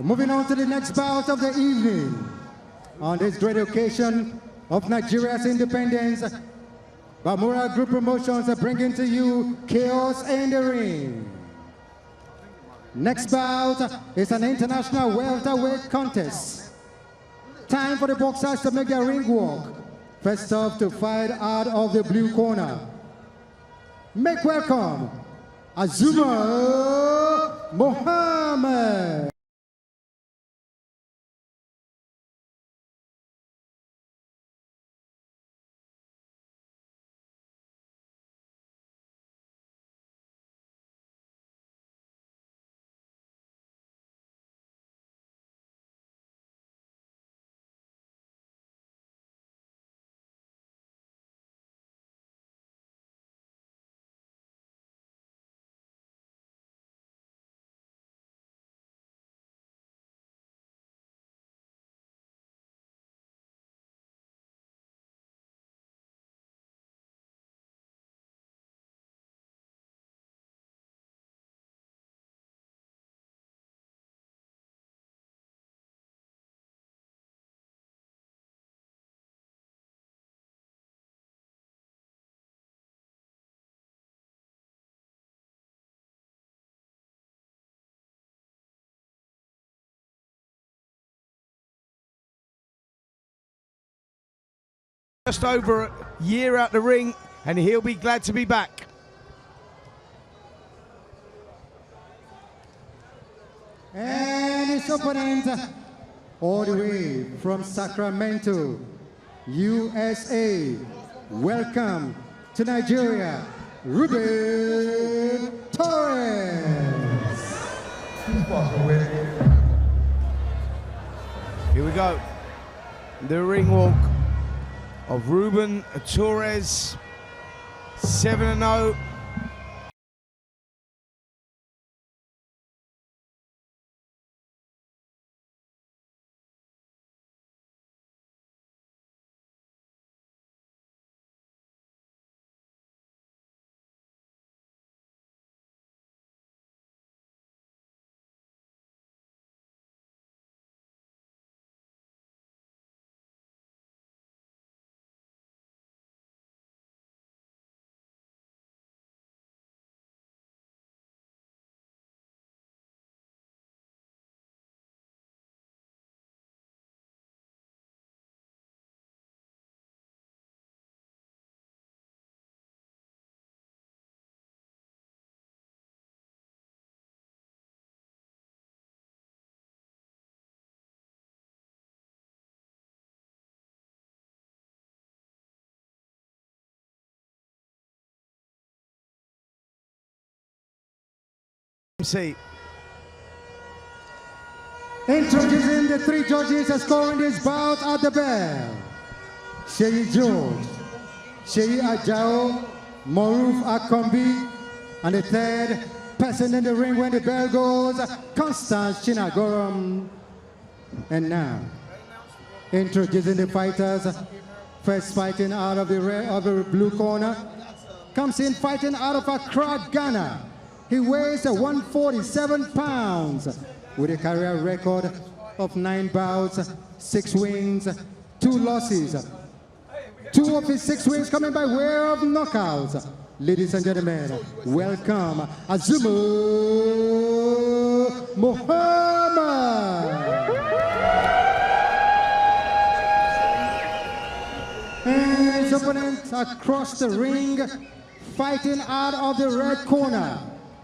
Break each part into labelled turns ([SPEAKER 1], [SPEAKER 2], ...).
[SPEAKER 1] Moving on to the next bout of the evening. On this great occasion of Nigeria's independence, Bamura Group Promotions are bringing to you Chaos in the Ring. Next bout is an international welterweight contest. Time for the boxers to make their ring walk. First off to fight out of the blue corner. Make welcome, Azumah Mohammed.
[SPEAKER 2] Just over a year out the ring, and he'll be glad to be back.
[SPEAKER 1] And his opponent, all the way from Sacramento, USA. Welcome to Nigeria, Ruben Torres.
[SPEAKER 2] Here we go. The ring walk of Ruben Torres, 7-0. See.
[SPEAKER 1] Introducing the three judges scoring this bout at the bell. Sheyi George, Sheyi Ajao, Moruf Akombi, and the third person in the ring when the bell goes, Constance Chinagorum. And now, introducing the fighters, first fighting out of the blue corner, comes in fighting out of Accra, Ghana. He weighs 147 pounds with a career record of 9 bouts, 6 wins, 2 losses. 2 of his 6 wins coming by way of knockouts. Ladies and gentlemen, welcome Azumah Mohammed. And his opponent across the ring, fighting out of the red corner.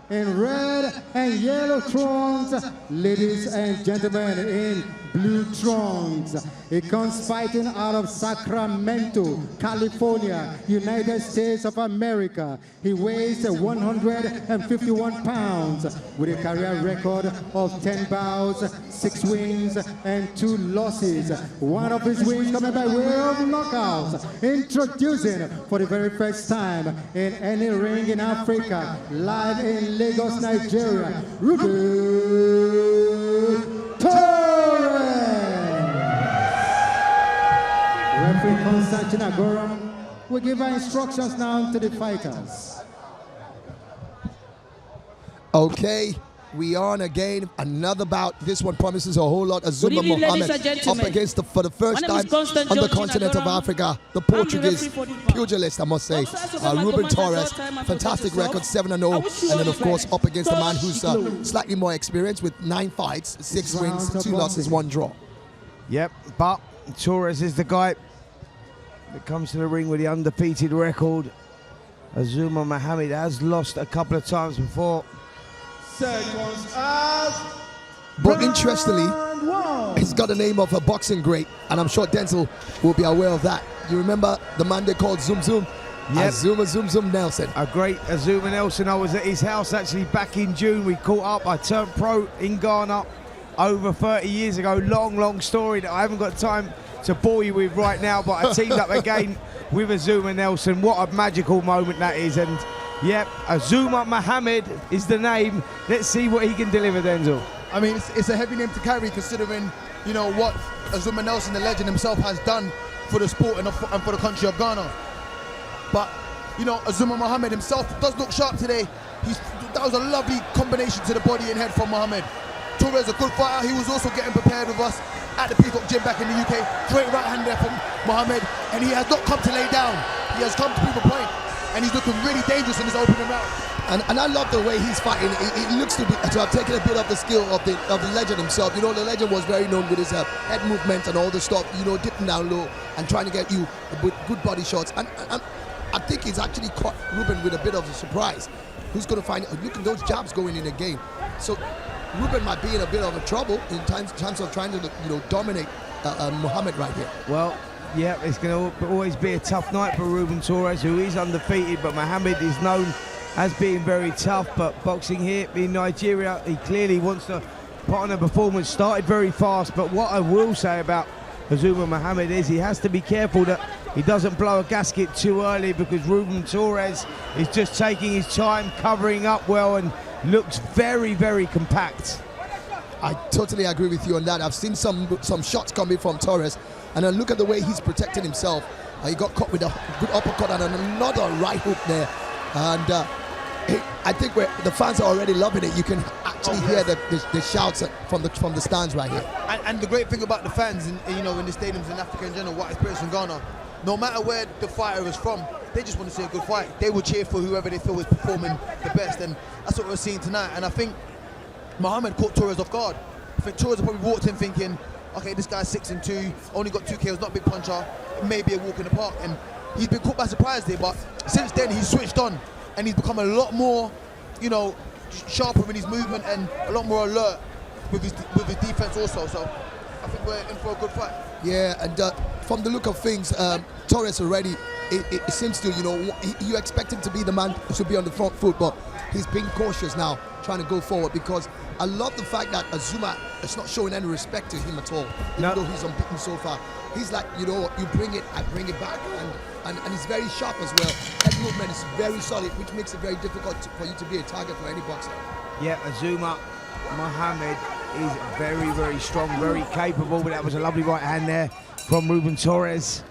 [SPEAKER 1] In red and yellow trunks, ladies and gentlemen, in blue trunks. He comes fighting out of Sacramento, California, United States of America. He weighs 151 pounds with a career record of 10 bouts, 6 wins, and 2 losses. One of his wins coming by way of knockouts. Introducing for the very first time in any ring in Africa, live in Lagos, Nigeria, Ruben Torres. Referee Constance Chinagorum will give her instructions now to the fighters.
[SPEAKER 3] Okay, we are on again. Another bout. This one promises a whole lot. Azumah
[SPEAKER 4] evening, ladies
[SPEAKER 3] Mohammed
[SPEAKER 4] and gentlemen.
[SPEAKER 3] up against, for the first
[SPEAKER 4] My name is
[SPEAKER 3] time
[SPEAKER 4] Constant
[SPEAKER 3] on the
[SPEAKER 4] Georgina
[SPEAKER 3] continent of
[SPEAKER 4] Dora.
[SPEAKER 3] Africa, the
[SPEAKER 4] I'm the
[SPEAKER 3] Portuguese
[SPEAKER 4] referee for this bout.
[SPEAKER 3] pugilist, I must say.
[SPEAKER 4] Boxers,
[SPEAKER 3] Ruben Torres,
[SPEAKER 4] time and
[SPEAKER 3] fantastic
[SPEAKER 4] protect
[SPEAKER 3] record,
[SPEAKER 4] yourself.
[SPEAKER 3] 7-0.
[SPEAKER 4] I wish you
[SPEAKER 3] And then,
[SPEAKER 4] all
[SPEAKER 3] of
[SPEAKER 4] the
[SPEAKER 3] course,
[SPEAKER 4] best.
[SPEAKER 3] up against a man
[SPEAKER 4] Touch
[SPEAKER 3] who's
[SPEAKER 4] glow.
[SPEAKER 3] slightly more experienced with 9 fights, 6
[SPEAKER 1] Round
[SPEAKER 3] wins,
[SPEAKER 1] of
[SPEAKER 3] 2 losses, 1 draw.
[SPEAKER 2] Yep, but Torres is the guy that comes to the ring with the undefeated record. Azumah Mohammed has lost a couple of times before.
[SPEAKER 3] But interestingly, he's got the name of a boxing great, and I'm sure Denzel will be aware of that. You remember the man they called Zoom Zoom?
[SPEAKER 2] Yep.
[SPEAKER 3] Azumah Zoom Zoom Nelson.
[SPEAKER 2] A great Azumah Nelson. I was at his house actually back in June. We caught up. I turned pro in Ghana over 30 years ago. Long story that I haven't got time to bore you with right now, but I teamed up again with Azumah Nelson. What a magical moment that is. And yep, Azumah Mohammed is the name. Let's see what he can deliver, Denzel.
[SPEAKER 5] I mean, it's a heavy name to carry, considering, you know, what Azumah Nelson, the legend himself, has done for the sport and for the country of Ghana. But, you know, Azumah Mohammed himself does look sharp today. That was a lovely combination to the body and head from Mohammed. Torres, a good fighter. He was also getting prepared with us at the Peacock Gym back in the UK. Great right hand there from Mohammed, and he has not come to lay down. He has come to prove a point, and he's looking really dangerous in his opening round.
[SPEAKER 3] And I love the way he's fighting. He looks to have taken a bit of the skill of the legend himself. You know, the legend was very known with his head movement and all the stuff, you know, dipping down low and trying to get you with good body shots. And I think he's actually caught Ruben with a bit of a surprise. Who's going to find, look at those jabs going in again. So Ruben might be in a bit of a trouble in terms of trying to, you know, dominate Mohammed right here.
[SPEAKER 2] Well, yeah, it's going to always be a tough night for Ruben Torres, who is undefeated, but Mohammed is known as being very tough. But boxing here in Nigeria, he clearly wants to put on a performance. Started very fast, but what I will say about Azumah Mohammed is he has to be careful that he doesn't blow a gasket too early, because Ruben Torres is just taking his time, covering up well, and looks very compact.
[SPEAKER 3] I totally agree with you on that. I've seen some shots coming from Torres, and then look at the way he's protecting himself. He got caught with a good uppercut and another right hook there, and I think the fans are already loving it. You can actually hear the shouts from the stands right here.
[SPEAKER 5] And the great thing about the fans, in the stadiums in Africa in general, what I experienced in Ghana, no matter where the fighter is from, they just want to see a good fight. They will cheer for whoever they feel is performing the best, and that's what we're seeing tonight. And I think Mohammed caught Torres off guard. I think Torres probably walked in thinking, okay, this guy's 6-2, only got 2 KOs, not a big puncher, maybe a walk in the park. And he's been caught by surprise there, but since then he's switched on, and he's become a lot more, you know, sharper in his movement and a lot more alert with his defense also. So I think we're in for a good fight.
[SPEAKER 3] Yeah, and from the look of things, Torres already, it seems to, you know, you expect him to be the man who should be on the front foot, but he's being cautious now, trying to go forward, because I love the fact that Azumah is not showing any respect to him at all, even though he's unbeaten so far. He's like, you know what, you bring it, I bring it back, and he's very sharp as well. Head movement is very solid, which makes it very difficult for you to be a target for any boxer.
[SPEAKER 2] Yeah, Azumah Mohammed is very strong, very capable, but that was a lovely right hand there from Ruben Torres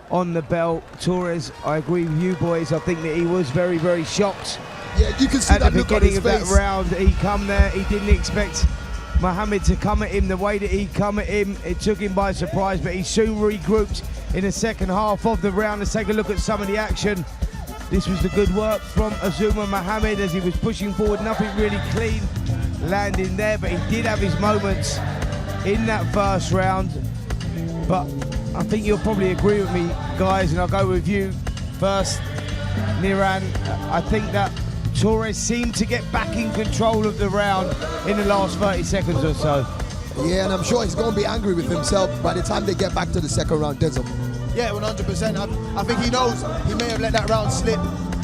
[SPEAKER 2] on the bell. Torres, I agree with you boys, I think that he was very shocked.
[SPEAKER 3] Yeah, you can see
[SPEAKER 2] at
[SPEAKER 3] that
[SPEAKER 2] the
[SPEAKER 3] look on
[SPEAKER 2] beginning
[SPEAKER 3] his
[SPEAKER 2] of
[SPEAKER 3] face.
[SPEAKER 2] that round. He come there, he didn't expect Mohammed to come at him the way that he come at him. It took him by surprise, but he soon regrouped in the second half of the round. Let's take a look at some of the action. This was the good work from Azumah Mohammed as he was pushing forward, nothing really clean landing there, but he did have his moments in that first round. But I think you'll probably agree with me, guys, and I'll go with you first, Niran. I think that Torres seemed to get back in control of the round in the last 30 seconds or so.
[SPEAKER 3] Yeah, and I'm sure he's going to be angry with himself by the time they get back to the second round, Denzel.
[SPEAKER 5] Yeah, 100%. I think he knows he may have let that round slip,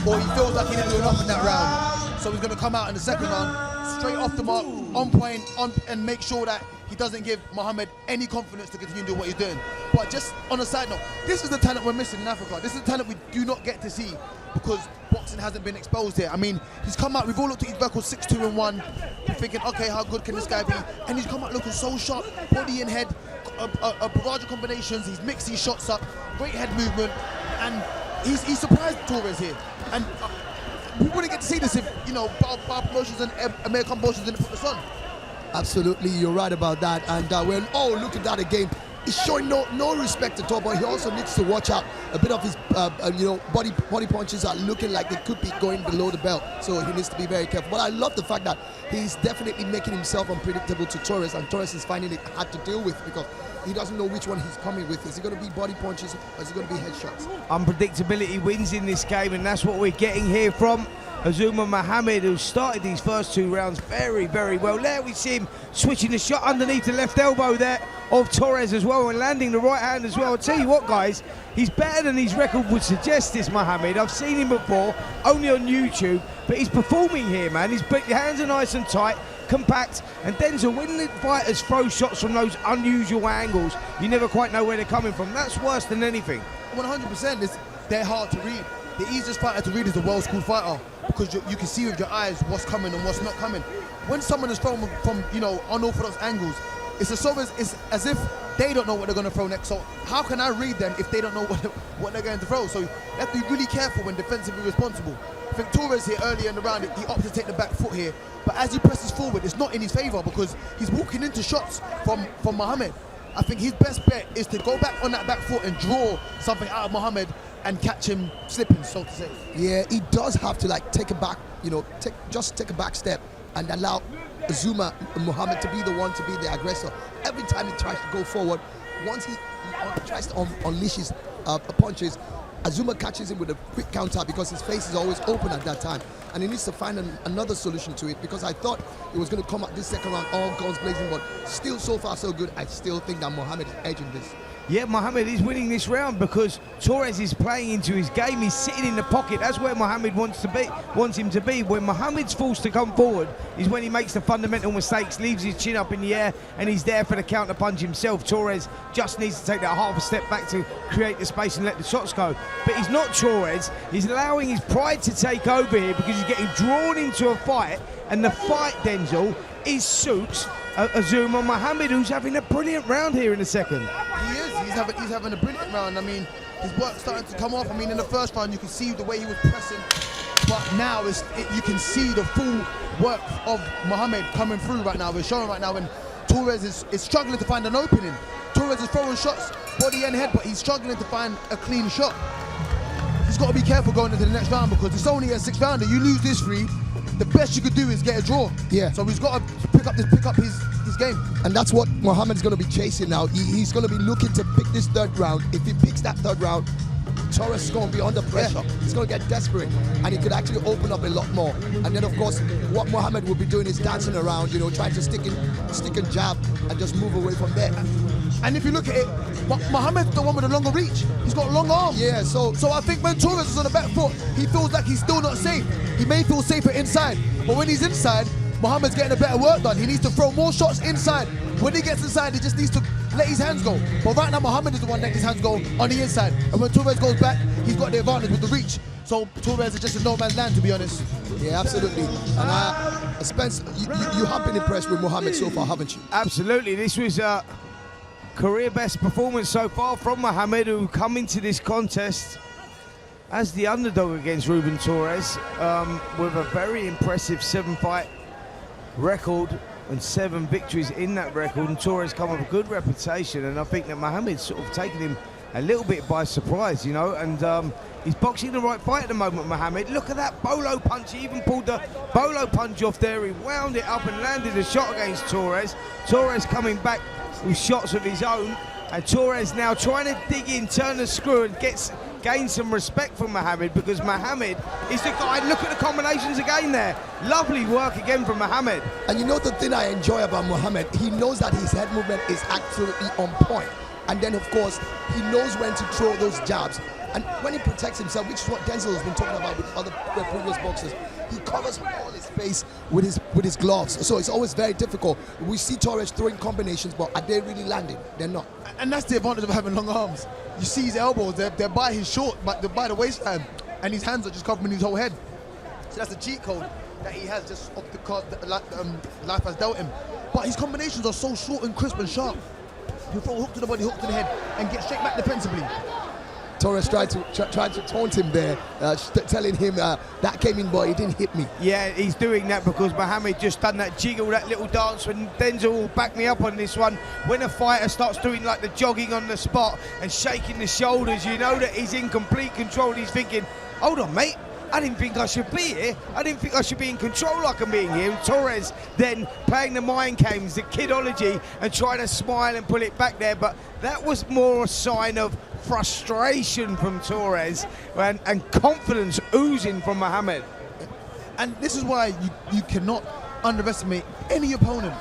[SPEAKER 5] or he feels like he didn't do enough in that round. So he's going to come out in the second round, straight off the mark, on point, and make sure that he doesn't give Mohammed any confidence to continue doing what he's doing. But just on a side note, this is the talent we're missing in Africa. This is the talent we do not get to see because boxing hasn't been exposed here. I mean, he's come out, we've all looked at his record 6-2-1, thinking, okay, how good can this guy be? And he's come out looking so sharp, body and head, a barrage of combinations, he's mixed his shots up, great head movement, and he's surprised Torres here. And we wouldn't get to see this if, you know, Bar Promotions and American Promotions didn't put this on.
[SPEAKER 3] Absolutely, you're right about that. And look at that again. He's showing no respect at all, but he also needs to watch out. A bit of his, body punches are looking like they could be going below the belt, so he needs to be very careful. But I love the fact that he's definitely making himself unpredictable to Torres, and Torres is finding it hard to deal with because he doesn't know which one he's coming with. Is it going to be body punches or is it going to be headshots?
[SPEAKER 2] Unpredictability wins in this game, and that's what we're getting here from Azumah Mohammed, who started these first 2 rounds very, very well. There we see him switching the shot underneath the left elbow there of Torres as well, and landing the right hand as well. I'll tell you what, guys, he's better than his record would suggest, this Mohammed. I've seen him before, only on YouTube, but he's performing here, man. His hands are nice and tight, compact, and Denzel, when the fighters throw shots from those unusual angles, you never quite know where they're coming from. That's worse than anything.
[SPEAKER 5] 100%, they're hard to read. The easiest fighter to read is the world school fighter, because you can see with your eyes what's coming and what's not coming. When someone is thrown from unorthodox angles, it's as if they don't know what they're going to throw next. So how can I read them if they don't know what they're going to throw? So you have to be really careful when defensively responsible. I think Torres here earlier in the round, he opted to take the back foot here, but as he presses forward, it's not in his favour because he's walking into shots from Mohammed. I think his best bet is to go back on that back foot and draw something out of Mohammed and catch him slipping, so to say.
[SPEAKER 3] Yeah, he does have to take a back, take a back step and allow Azumah Mohammed to be the one to be the aggressor. Every time he tries to go forward, once he tries to unleash his punches, Azumah catches him with a quick counter because his face is always open at that time. And he needs to find another solution to it, because I thought it was going to come out this second round all guns blazing, but still so far so good. I still think that Mohammed is edging this.
[SPEAKER 2] Yeah, Mohammed is winning this round because Torres is playing into his game. He's sitting in the pocket. That's where Mohammed wants him to be. When Mohammed's forced to come forward is when he makes the fundamental mistakes, leaves his chin up in the air, and he's there for the counter punch himself. Torres just needs to take that half a step back to create the space and let the shots go. But he's not Torres. He's allowing his pride to take over here because he's getting drawn into a fight, and the fight, Denzel, suits Azumah Mohammed, who's having a brilliant round here in the second.
[SPEAKER 5] He is. He's having a brilliant round. I mean, his work's starting to come off. I mean, in the first round, you can see the way he was pressing, but now you can see the full work of Mohammed coming through right now. We're showing right now when Torres is struggling to find an opening. Torres is throwing shots, body and head, but he's struggling to find a clean shot. He's got to be careful going into the next round because it's only a 6th rounder. You lose this 3, the best you could do is get a draw.
[SPEAKER 3] Yeah.
[SPEAKER 5] So he's got to pick up his game.
[SPEAKER 3] And that's what Mohammed's going to be chasing now. He's going to be looking to pick this 3rd round. If he picks that 3rd round, Torres is going to be under pressure. Yeah. He's going to get desperate, and he could actually open up a lot more. And then, of course, what Mohammed will be doing is dancing around, trying to stick and jab and just move away from there.
[SPEAKER 5] And if you look at it, Mohammed's the one with the longer reach. He's got long arms.
[SPEAKER 3] Yeah, so
[SPEAKER 5] I think when Torres is on the back foot, he feels like he's still not safe. He may feel safer inside, but when he's inside, Mohammed's getting a better work done. He needs to throw more shots inside. When he gets inside, he just needs to let his hands go. But right now, Mohammed is the one letting his hands go on the inside. And when Torres goes back, he's got the advantage with the reach. So Torres is just a no man's land, to be honest.
[SPEAKER 3] Yeah, absolutely. And Spence, you have been impressed with Mohammed so far, haven't you?
[SPEAKER 2] Absolutely. This was a career best performance so far from Mohammed, who come into this contest as the underdog against Ruben Torres with a very impressive 7-fight record and 7 victories in that record, and Torres come with a good reputation, and I think that Mohammed's sort of taken him a little bit by surprise, and he's boxing the right fight at the moment, Mohammed. Look at that bolo punch. He even pulled the bolo punch off there. He wound it up and landed a shot against Torres. Torres coming back with shots of his own, and Torres now trying to dig in, turn the screw, and gain some respect from Mohammed, because Mohammed is the guy. Look at the combinations again there. Lovely work again from Mohammed.
[SPEAKER 3] And the thing I enjoy about Mohammed, he knows that his head movement is absolutely on point. And then, of course, he knows when to throw those jabs. And when he protects himself, which is what Denzel has been talking about with other previous boxers, he covers all his face with his gloves. So it's always very difficult. We see Torres throwing combinations, but are they really landing? They're not.
[SPEAKER 5] And that's the advantage of having long arms. You see his elbows, they're by his short, they're by the waistline, and his hands are just covering his whole head. So that's the cheat code that he has just off the card that life has dealt him. But his combinations are so short and crisp and sharp. He'll throw a hook to the body, hook to the head, and get straight back defensively.
[SPEAKER 3] Torres tried to taunt him there, telling him that came in, boy, it didn't hit me.
[SPEAKER 2] Yeah, he's doing that because Mohammed just done that jiggle, that little dance. When Denzel will back me up on this one, when a fighter starts doing like the jogging on the spot and shaking the shoulders, you know that he's in complete control. He's thinking, hold on, mate, I didn't think I should be here. I didn't think I should be in control like I'm being here. And Torres then playing the mind games, the kidology, and trying to smile and pull it back there. But that was more a sign of frustration from Torres and confidence oozing from Mohammed.
[SPEAKER 5] And this is why you cannot underestimate any opponent,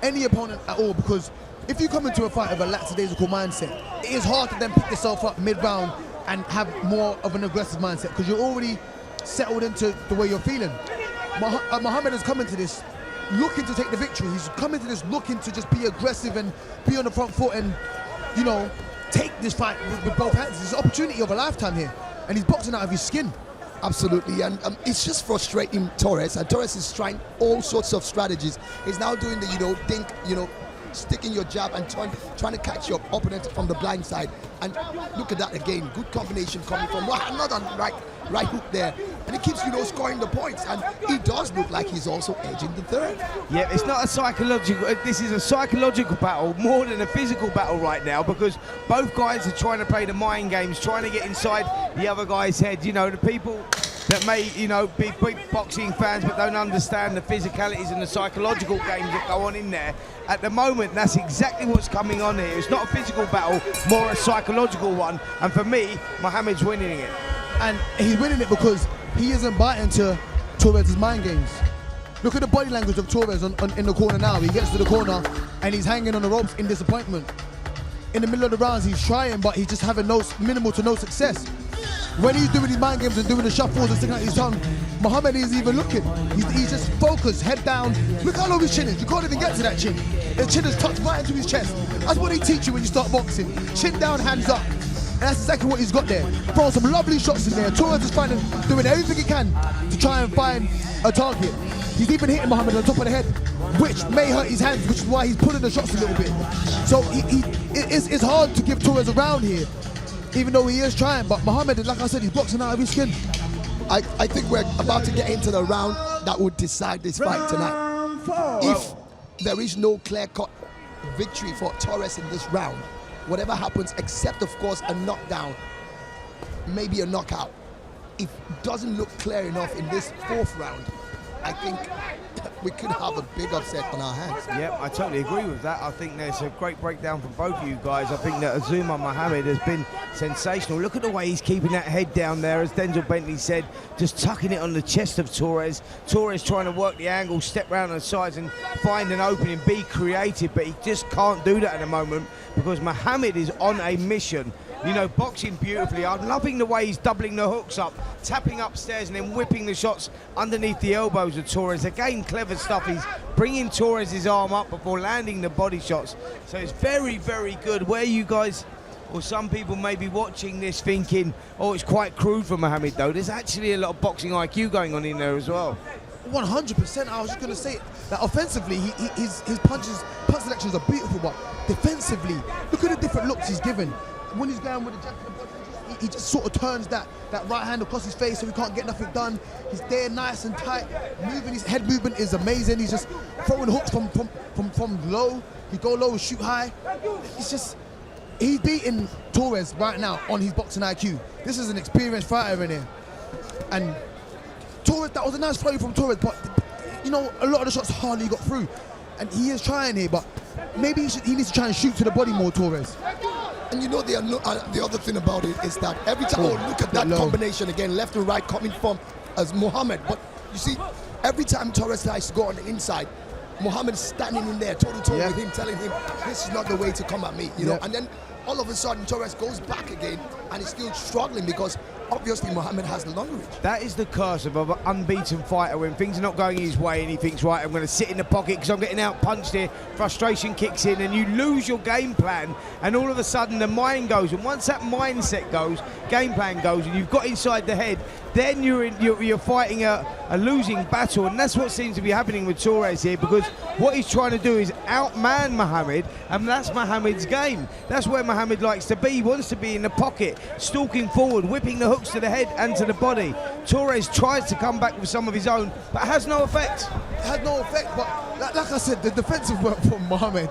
[SPEAKER 5] any opponent at all, because if you come into a fight with a lackadaisical mindset, it is hard to then pick yourself up mid-round and have more of an aggressive mindset because you're already settled into the way you're feeling. Mohammed has come into this looking to take the victory. He's come into this looking to just be aggressive and be on the front foot and, you know, take this fight with both hands. It's an opportunity of a lifetime here, and he's boxing out of his skin.
[SPEAKER 3] Absolutely, and it's just frustrating Torres, and Torres is trying all sorts of strategies. He's now doing the, sticking your jab and trying to catch your opponent from the blind side. And look at that again, good combination coming from another right hook there, and he keeps scoring the points, and he does look like he's also edging the third.
[SPEAKER 2] Yeah, it's not a psychological, this is a psychological battle more than a physical battle right now, because both guys are trying to play the mind games, trying to get inside the other guy's head. The people that may, be big boxing fans but don't understand the physicalities and the psychological games that go on in there. At the moment, that's exactly what's coming on here. It's not a physical battle, more a psychological one. And for me, Mohammed's winning it.
[SPEAKER 5] And he's winning it because he isn't biting to Torres' mind games. Look at the body language of Torres in the corner now. He gets to the corner and he's hanging on the ropes in disappointment. In the middle of the rounds, he's trying, but he's just having minimal to no success. When he's doing his mind games and doing the shuffles and sticking out his tongue, Mohammed isn't even looking. He's just focused, head down. Look how low his chin is. You can't even get to that chin. His chin is tucked right into his chest. That's what they teach you when you start boxing. Chin down, hands up. And that's exactly what he's got there. Throwing some lovely shots in there. Torres is doing everything he can to try and find a target. He's even hitting Mohammed on top of the head, which may hurt his hands, which is why he's pulling the shots a little bit. So it's hard to give Torres a round here, even though he is trying. But Mohammed, like I said, he's boxing out of his skin.
[SPEAKER 3] I think we're about to get into the round that would decide this fight tonight. If there is no clear-cut victory for Torres in this round, whatever happens, except of course a knockdown, maybe a knockout, if it doesn't look clear enough in this fourth round, I think we could have a big upset on our hands.
[SPEAKER 2] Yep, I totally agree with that. I think there's a great breakdown from both of you guys. I think that Azumah Mohammed has been sensational. Look at the way he's keeping that head down there, as Denzel Bentley said, just tucking it on the chest of Torres. Torres trying to work the angle, step round the sides and find an opening, be creative, but he just can't do that at the moment because Mohammed is on a mission. Boxing beautifully. I'm loving the way he's doubling the hooks up, tapping upstairs and then whipping the shots underneath the elbows of Torres. Again, clever stuff. He's bringing Torres' arm up before landing the body shots. So it's very, very good. Where you guys, or some people may be watching this thinking, oh, it's quite crude for Mohammed though. There's actually a lot of boxing IQ going on in there as well.
[SPEAKER 5] 100%. I was just going to say that offensively, his punch selections are beautiful, but defensively, look at the different looks he's given. When he's going with the jab to the body, he just sort of turns that right hand across his face so he can't get nothing done. He's there nice and tight. His head movement is amazing. He's just throwing hooks from low. He go low and shoot high. It's just, he's beating Torres right now on his boxing IQ. This is an experienced fighter in here. And Torres, that was a nice throw from Torres, but a lot of the shots hardly got through. And he is trying here, but maybe he needs to try and shoot to the body more, Torres.
[SPEAKER 3] And the other thing about it is that every time, look at that combination again, left and right coming from Mohammed. But you see, every time Torres tries to go on the inside, Mohammed is standing in there, toe-to-toe with him, telling him, this is not the way to come at me, know. And then all of a sudden, Torres goes back again, and he's still struggling because obviously Mohammed has the longer reach.
[SPEAKER 2] That is the curse of an unbeaten fighter when things are not going his way and he thinks, right, I'm going to sit in the pocket because I'm getting out punched here. Frustration kicks in and you lose your game plan, and all of a sudden the mind goes, and once that mindset goes, game plan goes, and you've got inside the head then you're fighting a losing battle, and that's what seems to be happening with Torres here, because what he's trying to do is outman Mohammed, and that's Mohammed's game. That's where Mohammed likes to be. He wants to be in the pocket, stalking forward, whipping the hooks to the head and to the body. Torres tries to come back with some of his own, but has no effect.
[SPEAKER 5] It had no effect, but like I said, the defensive work from Mohammed,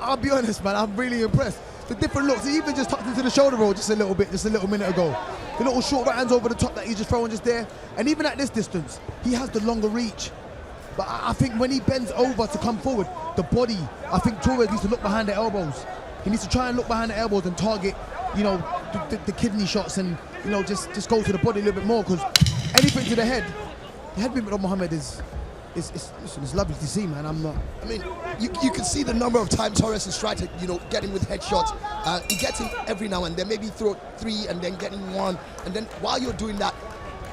[SPEAKER 5] I'll be honest, man, I'm really impressed. The different looks, he even just tucked into the shoulder roll just a little bit, just a little minute ago. The little short right hands over the top that he's just throwing just there. And even at this distance, he has the longer reach. But I think when he bends over to come forward, the body, I think Torres needs to look behind the elbows. He needs to try and look behind the elbows and target, you know, the kidney shots, and, you know, just go to the body a little bit more, because anything to the head movement of Mohammed is it's lovely to see, man.
[SPEAKER 3] I mean, you can see the number of times Torres has tried to, you know, get him with headshots. He gets him every now and then, maybe throw 3 and then getting 1. And then while you're doing that,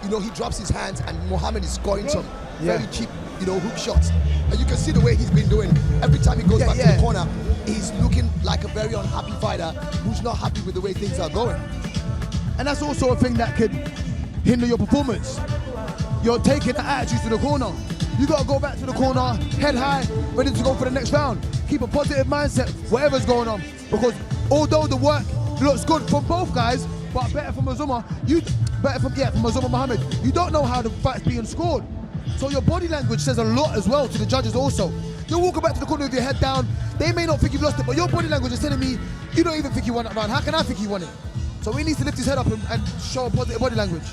[SPEAKER 3] you know, he drops his hands and Mohammed is scoring some very cheap, you know, hook shots. And you can see the way he's been doing. Every time he goes back to the corner, he's looking like a very unhappy fighter who's not happy with the way things are going.
[SPEAKER 5] And that's also a thing that could hinder your performance. You're taking the attitude to the corner. You got to go back to the corner, head high, ready to go for the next round. Keep a positive mindset, whatever's going on. Because although the work looks good from both guys, but better from Azumah, from Azumah Mohammed, you don't know how the fight's being scored. So your body language says a lot as well to the judges also. You're walking back to the corner with your head down. They may not think you've lost it, but your body language is telling me you don't even think you won that round. How can I think you won it? So he needs to lift his head up and show a positive body language.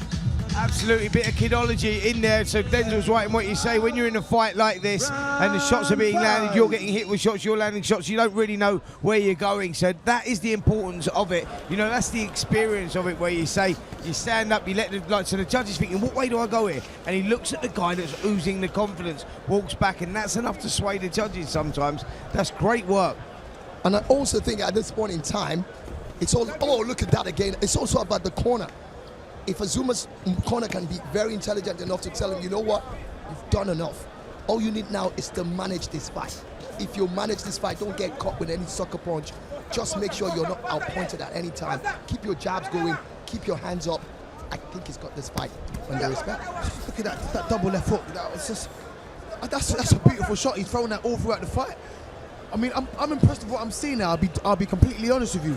[SPEAKER 2] Absolutely, bit of kidology in there. So Denzel's right in what you say. When you're in a fight like this and the shots are being landed, you're getting hit with shots, you're landing shots, you don't really know where you're going. So that is the importance of it. You know, that's the experience of it, where you say, you stand up, you let so the judge is thinking, what way do I go here? And he looks at the guy that's oozing the confidence, walks back, and that's enough to sway the judges sometimes. That's great work.
[SPEAKER 3] And I also think at this point in time, it's all, oh, look at that again. It's also about the corner. If Azumah's corner can be very intelligent enough to tell him, you know what, you've done enough. All you need now is to manage this fight. If you manage this fight, don't get caught with any sucker punch. Just make sure you're not outpointed at any time. Keep your jabs going, keep your hands up. I think he's got this fight under respect.
[SPEAKER 5] Look at that double left hook. That's a beautiful shot. He's throwing that all throughout the fight. I mean, I'm impressed with what I'm seeing now. I'll be completely honest with you.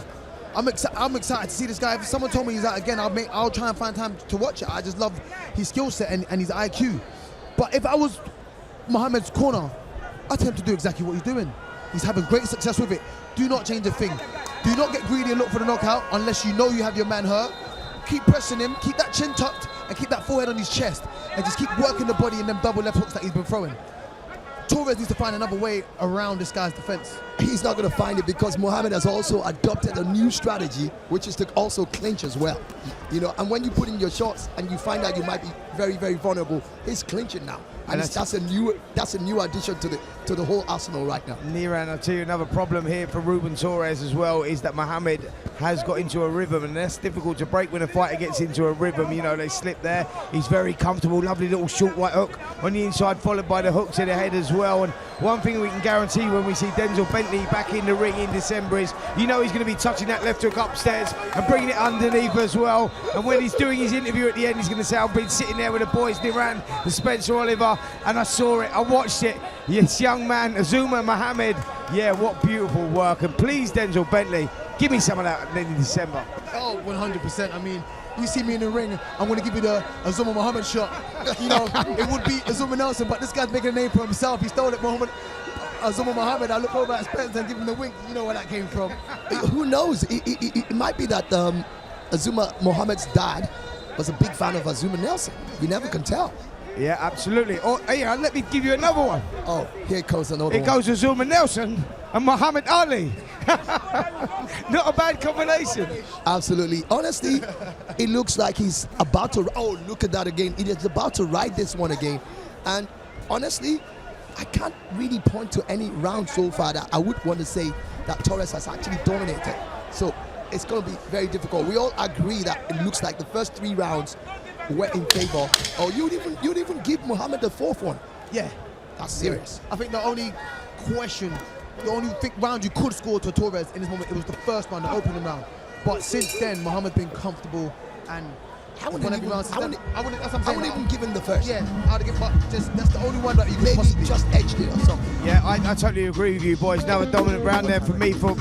[SPEAKER 5] I'm excited to see this guy. If someone told me he's out again, I'll try and find time to watch it. I just love his skill set and his IQ. But if I was Mohammed's corner, I'd tell him to do exactly what he's doing. He's having great success with it. Do not change a thing. Do not get greedy and look for the knockout unless you know you have your man hurt. Keep pressing him, keep that chin tucked, and keep that forehead on his chest, and just keep working the body in them double left hooks that he's been throwing. Torres needs to find another way around this guy's defense.
[SPEAKER 3] He's not going to find it, because Mohammed has also adopted a new strategy, which is to also clinch as well. You know, and when you put in your shots and you find out you might be very, very vulnerable, he's clinching now. And that's a new addition to the whole arsenal right now.
[SPEAKER 2] Niran, I'll tell you another problem here for Ruben Torres as well is that Mohammed has got into a rhythm, and that's difficult to break when a fighter gets into a rhythm. You know, they slip there. He's very comfortable, lovely little short right hook on the inside, followed by the hook to the head as well. And one thing we can guarantee when we see Denzel Bentley back in the ring in December is, you know, he's going to be touching that left hook upstairs and bringing it underneath as well. And when he's doing his interview at the end, he's going to say, I've been sitting there with the boys, Niran and Spencer Oliver, and I saw it, I watched it. Yes, young man, Azumah Mohammed. Yeah, what beautiful work. And please, Denzel Bentley, give me some of that in December.
[SPEAKER 5] Oh, 100%. I mean, you see me in the ring, I'm going to give you the Azumah Mohammed shot. You know, it would be Azumah Nelson, but this guy's making a name for himself. He stole it, Azumah Mohammed. I look over at Spencer and give him the wink. You know where that came from.
[SPEAKER 3] Who knows? It might be that Azumah Mohammed's dad was a big fan of Azumah Nelson. You never can tell.
[SPEAKER 2] Yeah, absolutely. Oh, yeah, let me give you another one.
[SPEAKER 3] Oh, here comes another one.
[SPEAKER 2] It goes Azumah Nelson and Muhammad Ali. Not a bad combination.
[SPEAKER 3] Absolutely. Honestly, it looks like he's about to... Oh, look at that again. He is about to ride this one again. And honestly, I can't really point to any round so far that I would want to say that Torres has actually dominated. So it's going to be very difficult. We all agree that it looks like the first 3 rounds were in favor. Oh, you'd even give Mohammed the 4th one.
[SPEAKER 5] Yeah,
[SPEAKER 3] that's serious.
[SPEAKER 5] I think the only round you could score to Torres in this moment, it was the first one, the opening round. But since then, Mohammed's been comfortable and
[SPEAKER 3] I wouldn't even,
[SPEAKER 5] that's what I'm
[SPEAKER 3] I wouldn't even give him the first.
[SPEAKER 5] Yeah, I'd give, but that's the only one that you could
[SPEAKER 3] Maybe
[SPEAKER 5] possibly
[SPEAKER 3] just edged it or something.
[SPEAKER 2] Yeah, I totally agree with you boys. Another dominant round there for me from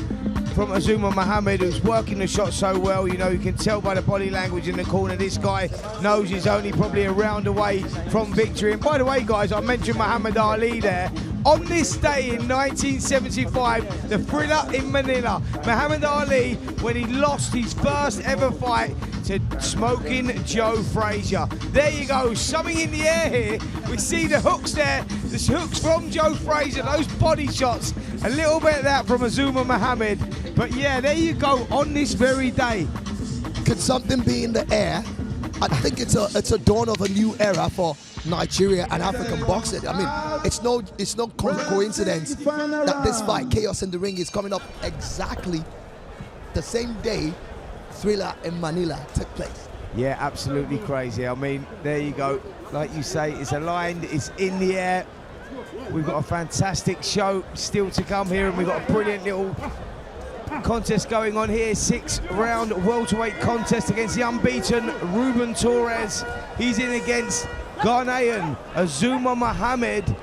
[SPEAKER 2] Azumah Mohammed, who's working the shot so well. You know, you can tell by the body language in the corner, this guy knows he's only probably a round away from victory. And by the way, guys, I mentioned Muhammad Ali there. On this day in 1975, the thriller in Manila, Muhammad Ali, when he lost his first ever fight to smoking Joe Frazier. There you go, something in the air here. We see the hooks there, the hooks from Joe Frazier, those body shots, a little bit of that from Azumah Mohammed. But yeah, there you go, on this very day.
[SPEAKER 3] Could something be in the air? I think it's a dawn of a new era for Nigeria and African boxing. I mean, it's no coincidence that this fight, Chaos in the Ring, is coming up exactly the same day Thriller in Manila took place.
[SPEAKER 2] Yeah, absolutely crazy. I mean, there you go. Like you say, it's aligned, it's in the air. We've got a fantastic show still to come here, and we've got a brilliant little contest going on here. 6-round welterweight contest against the unbeaten Ruben Torres. He's in against Ghanaian Azumah Mohammed.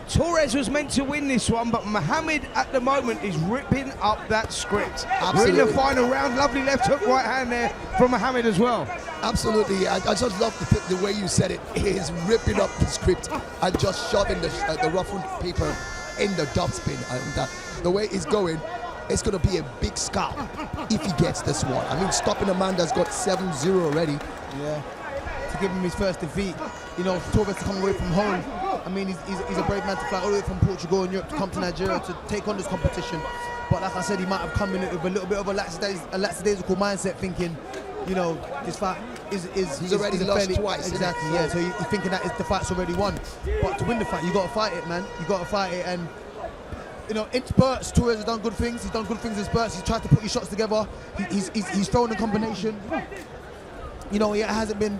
[SPEAKER 2] Torres was meant to win this one, but Mohammed at the moment is ripping up that script.
[SPEAKER 3] Absolutely.
[SPEAKER 2] We're in the final round. Lovely left hook, right hand there from Mohammed as well.
[SPEAKER 3] Absolutely. I just love the way you said it. He is ripping up the script and just shoving the ruffled paper in the dub spin. And the way it's going, it's going to be a big scalp if he gets this one. I mean, stopping a man that's got 7-0 already.
[SPEAKER 5] Yeah. To give him his first defeat, you know, Torres to come away from home. I mean, he's a brave man to fly all the way from Portugal and Europe to come to Nigeria to take on this competition. But like I said, he might have come in with a little bit of a lackadaisical mindset, thinking, you know, this fight he's
[SPEAKER 3] already lost twice.
[SPEAKER 5] Exactly, yeah. So he's thinking that the fight's already won. But to win the fight, you got to fight it, man. You got to fight it. And you know, in spurts, Torres has done good things. He's done good things in spurts. He's tried to put his shots together. He's thrown a combination. You know, it hasn't been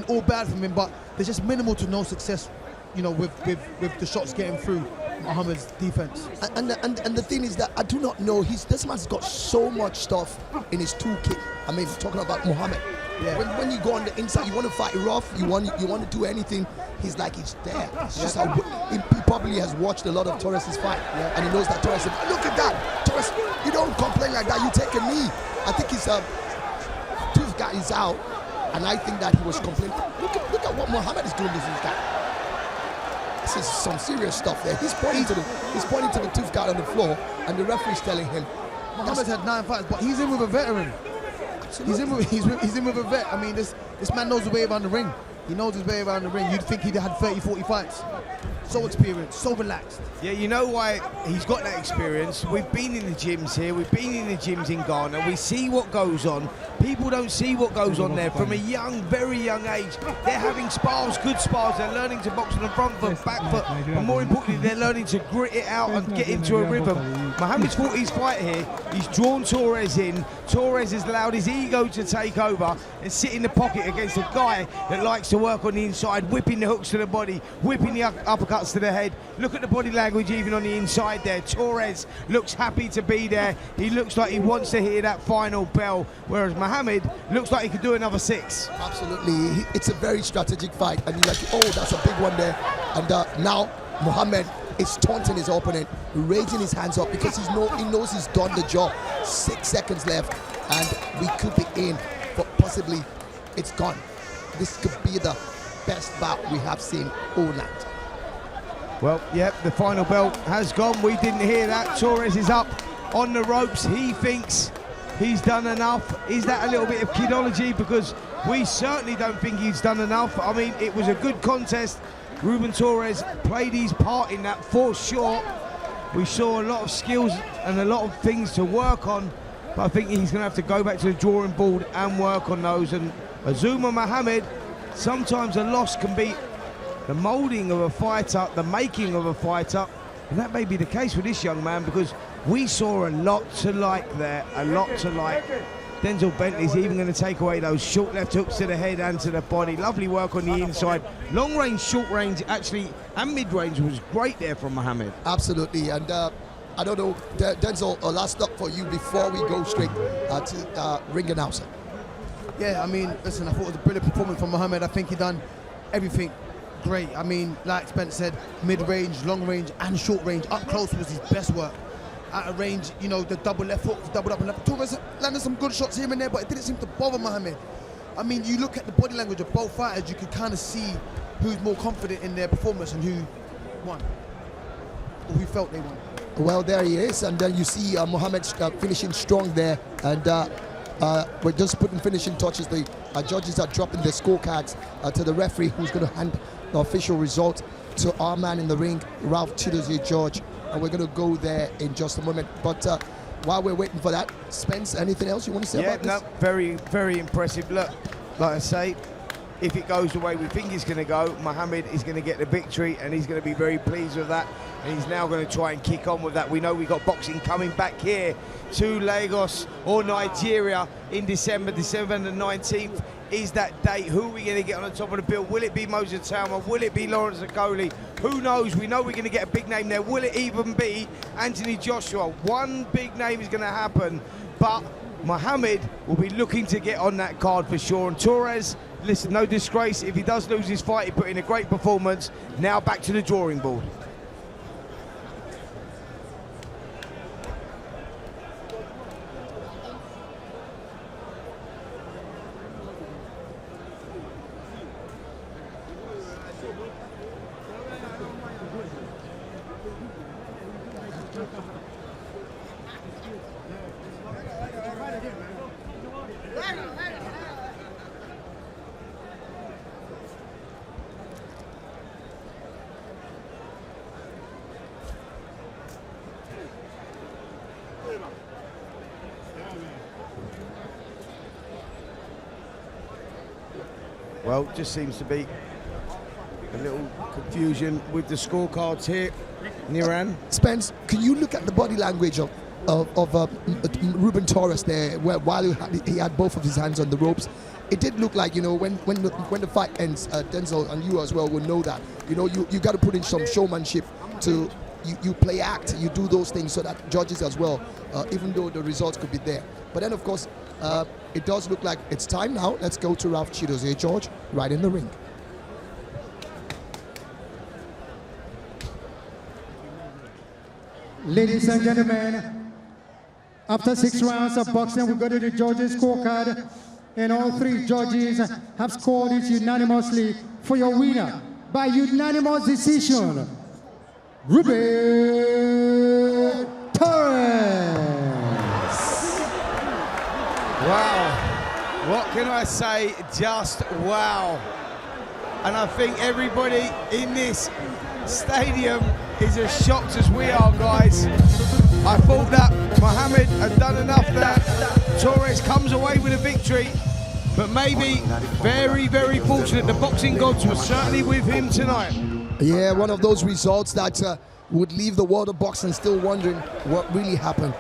[SPEAKER 5] all bad from him, but there's just minimal to no success, you know, with the shots getting through Mohammed's defense.
[SPEAKER 3] And the thing is that I do not know, this man's got so much stuff in his toolkit. I mean, talking about Mohammed. Yeah. When you go on the inside, you want to fight rough, you want to do anything, he's like, he's there. It's just how he probably has watched a lot of Torres' fight, and he knows that Torres, look at that, Torres, you don't complain like that, you take a knee. I think his tooth guy is out, and I think that he was complaining. Look at what Mohammed is doing to this guy. This is some serious stuff there. He's pointing to the tooth guard on the floor, and the referee's telling him.
[SPEAKER 5] Mohammed's had 9 fights, but he's in with a veteran. He's in with a vet. I mean, this man knows the way around the ring. He knows his way around the ring. You'd think he'd had 30, 40 fights. So experienced, so relaxed.
[SPEAKER 2] Yeah, you know why he's got that experience? We've been in the gyms here, we've been in the gyms in Ghana, we see what goes on. People don't see what goes on there from a young, very young age. They're having spars, good spars, they're learning to box on the front foot, back foot, but more importantly, they're learning to grit it out and get into a rhythm. Mohammed's fought his fight here, he's drawn Torres in. Torres has allowed his ego to take over and sit in the pocket against a guy that likes to work on the inside, whipping the hooks to the body, whipping the uppercuts to the head. Look at the body language even on the inside there. Torres looks happy to be there. He looks like he wants to hear that final bell, whereas Mohammed looks like he could do another 6.
[SPEAKER 3] Absolutely. It's a very strategic fight, and you're like, oh, that's a big one there. And now Mohammed is taunting his opponent, raising his hands up because he knows he's done the job. 6 seconds left, and we could be in, but possibly it's gone. This could be the best bout we have seen all night.
[SPEAKER 2] Well, yep, the final bell has gone. We didn't hear that. Torres is up on the ropes. He thinks he's done enough. Is that a little bit of kidology? Because we certainly don't think he's done enough. I mean, it was a good contest. Ruben Torres played his part in that, for sure. We saw a lot of skills and a lot of things to work on, but I think he's going to have to go back to the drawing board and work on those. And Azumah Mohammed, sometimes a loss can be the moulding of a fighter, the making of a fighter, and that may be the case with this young man, because we saw a lot to like there, a lot to like. Denzel Bentley's even going to take away those short left hooks to the head and to the body. Lovely work on the inside. Long range, short range, actually, and mid range was great there from Mohammed.
[SPEAKER 3] Absolutely, and I don't know, Denzel, last up for you before we go straight to ring announcer.
[SPEAKER 5] Yeah, I mean, listen, I thought it was a brilliant performance from Mohammed. I think he done everything great. I mean, like Spence said, mid-range, long range, and short range. Up close was his best work. Out of range, you know, the double left hook, double up and left. Torres landed some good shots here and there, but it didn't seem to bother Mohammed. I mean, you look at the body language of both fighters, you can kind of see who's more confident in their performance and who won, or who felt they won.
[SPEAKER 3] Well, there he is, and then you see Mohammed finishing strong there, and we're just putting finishing touches. The judges are dropping their scorecards to the referee, who's going to hand the official result to our man in the ring, Ralph Chidozie George, and we're going to go there in just a moment. But while we're waiting for that, Spence, anything else you want to say about this?
[SPEAKER 2] Yeah, no, very, very impressive. Look, like I say, if it goes the way we think it's going to go, Mohammed is going to get the victory, and he's going to be very pleased with that, and he's now going to try and kick on with that. We know we've got boxing coming back here to Lagos or Nigeria in December the 19th is that date. Who are we going to get on the top of the bill? Will it be Moses Talma? Will it be Lawrence Okoli? Who knows? We know we're going to get a big name there. Will it even be Anthony Joshua? One big name is going to happen, but Mohammed will be looking to get on that card for sure. And Torres, listen, no disgrace. If he does lose his fight, he put in a great performance. Now back to the drawing board. Well, just seems to be a little confusion with the scorecards here. Niran.
[SPEAKER 3] Spence, can you look at the body language of Ruben Torres there, while he had both of his hands on the ropes? It did look like, you know, when the fight ends, Denzel and you as well will know that, you know, you got to put in some showmanship to, you play act, you do those things so that judges as well, even though the results could be there. But then, of course, it does look like it's time now. Let's go to Ralph Chidozie George right in the ring.
[SPEAKER 1] Ladies and gentlemen, after 6 rounds of boxing, we go to the judges' scorecard, and all 3 judges have scored it unanimously for your winner by unanimous decision, Ruben Torres.
[SPEAKER 2] Wow. What can I say? Just wow. And I think everybody in this stadium is as shocked as we are, guys. I thought that Mohammed had done enough there. Torres comes away with a victory, but maybe very, very fortunate. The boxing gods were certainly with him tonight.
[SPEAKER 3] Yeah, one of those results that would leave the world of boxing still wondering what really happened.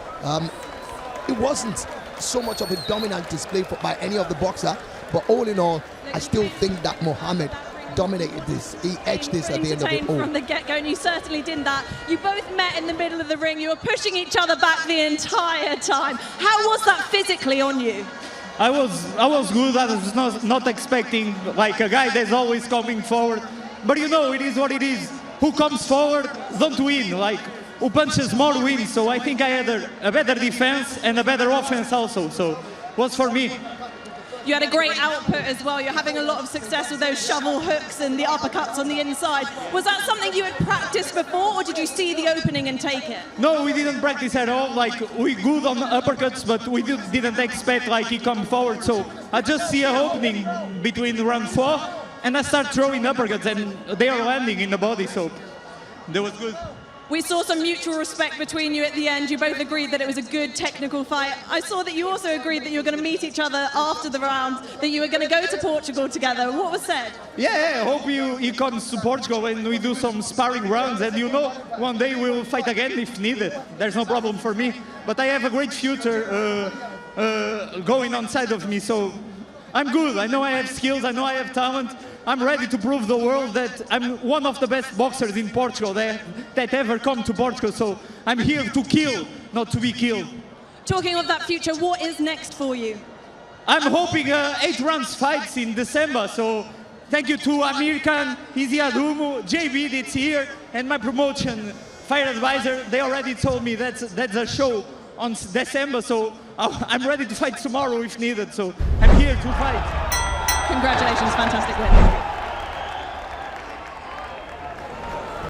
[SPEAKER 3] It wasn't so much of a dominant display by any of the boxer, but all in all, I still think that Mohammed dominated this. He edged this at the end of it all.
[SPEAKER 4] From the get-go, and you certainly did that. You both met in the middle of the ring. You were pushing each other back the entire time. How was that physically on you?
[SPEAKER 6] I was good. I was not expecting like a guy that's always coming forward. But you know, it is what it is. Who comes forward don't win. Like, who punches more wins. So I think I had a better defense and a better offense also. So it was for me.
[SPEAKER 4] You had a great output as well. You're having a lot of success with those shovel hooks and the uppercuts on the inside. Was that something you had practiced before, or did you see the opening and take it?
[SPEAKER 6] No, we didn't practice at all. Like, we good on uppercuts, but we didn't expect like he come forward. So I just see an opening between round 4, and I start throwing uppercuts, and they are landing in the body. So that was good.
[SPEAKER 4] We saw some mutual respect between you at the end. You both agreed that it was a good technical fight. I saw that you also agreed that you were going to meet each other after the round, that you were going to go to Portugal together. What was said?
[SPEAKER 6] Yeah, I hope he comes to Portugal and we do some sparring rounds, and you know, one day we will fight again if needed. There's no problem for me. But I have a great future going on side of me, so I'm good. I know I have skills, I know I have talent. I'm ready to prove the world that I'm one of the best boxers in Portugal that ever come to Portugal. So I'm here to kill, not to be killed.
[SPEAKER 4] Talking of that future, what is next for you?
[SPEAKER 6] I'm hoping 8 rounds fights in December. So thank you to Amir Khan, Izzy Adumu, JB that's here, and my promotion, Fight Advisor. They already told me that's a show on December, so I'm ready to fight tomorrow if needed. So I'm here to fight.
[SPEAKER 4] Congratulations, fantastic win.